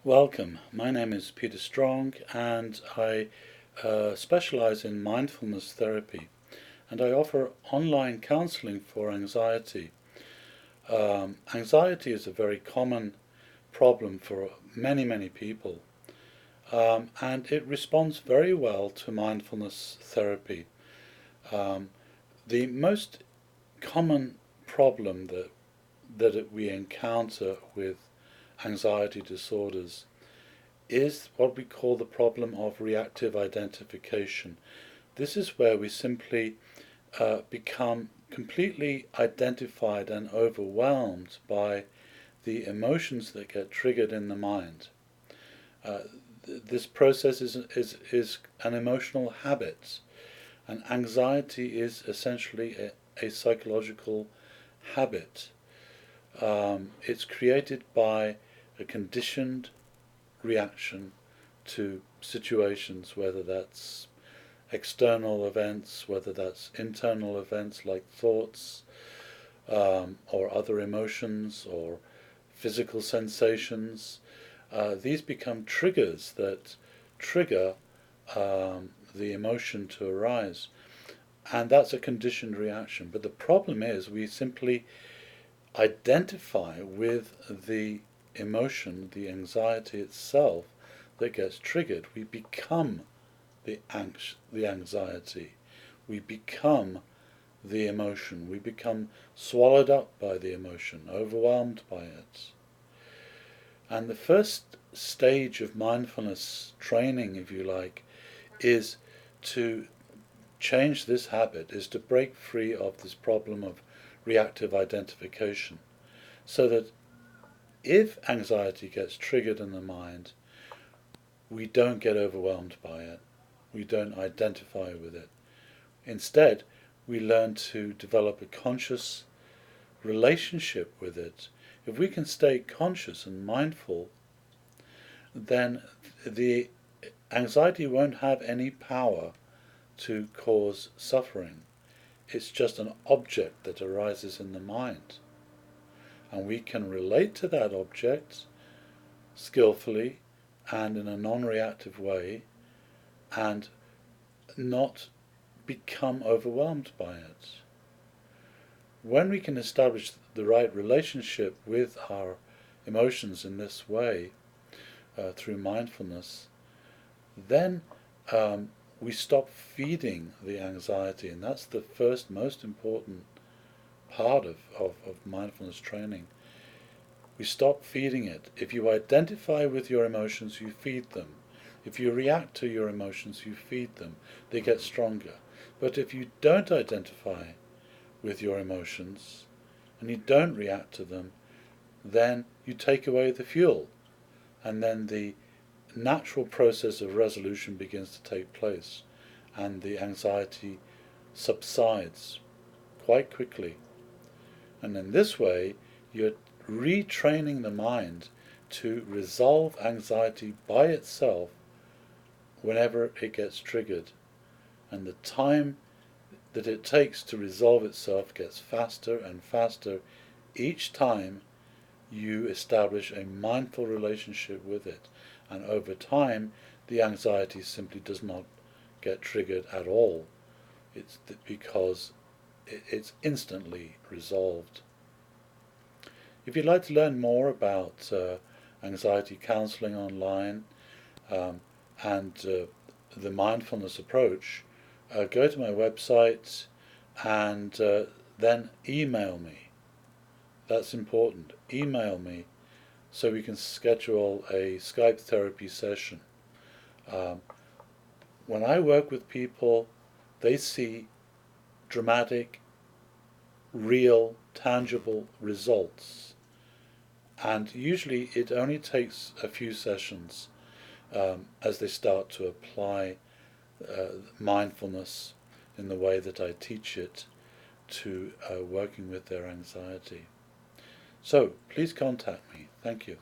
Welcome. My name is Peter Strong, and I specialize in mindfulness therapy, and I offer online counseling for anxiety. Anxiety is a very common problem for many people, and it responds very well to mindfulness therapy. The most common problem that we encounter with anxiety disorders is what we call the problem of reactive identification. This is where we simply become completely identified and overwhelmed by the emotions that get triggered in the mind. This process is an emotional habit, and anxiety is essentially a psychological habit. It's created by a conditioned reaction to situations, whether that's external events, whether that's internal events like thoughts, or other emotions, or physical sensations. These become triggers that trigger the emotion to arise, and that's a conditioned reaction. But the problem is we simply identify with the emotion, the anxiety itself that gets triggered. We become the anxiety. We become the emotion. We become swallowed up by the emotion, overwhelmed by it. And the first stage of mindfulness training, if you like, is to change this habit, is to break free of this problem of reactive identification, so that if anxiety gets triggered in the mind, we don't get overwhelmed by it. We don't identify with it. Instead, we learn to develop a conscious relationship with it. If we can stay conscious and mindful, then the anxiety won't have any power to cause suffering. It's just an object that arises in the mind. And we can relate to that object skillfully and in a non-reactive way and not become overwhelmed by it. When we can establish the right relationship with our emotions in this way, through mindfulness, then we stop feeding the anxiety, and that's the first most important part of mindfulness training. We stop feeding it. If you identify with your emotions, you feed them. If you react to your emotions, you feed them. They get stronger. But if you don't identify with your emotions and you don't react to them, then you take away the fuel, and then the natural process of resolution begins to take place, and the anxiety subsides quite quickly. And in this way, you're retraining the mind to resolve anxiety by itself whenever it gets triggered. And the time that it takes to resolve itself gets faster and faster each time you establish a mindful relationship with it. And over time, the anxiety simply does not get triggered at all. It's because it's instantly resolved. If you'd like to learn more about anxiety counseling online and the mindfulness approach, go to my website and then email me. That's important. Email me so we can schedule a Skype therapy session. When I work with people, they see dramatic, real, tangible results. And usually it only takes a few sessions as they start to apply mindfulness in the way that I teach it to working with their anxiety. So please contact me. Thank you.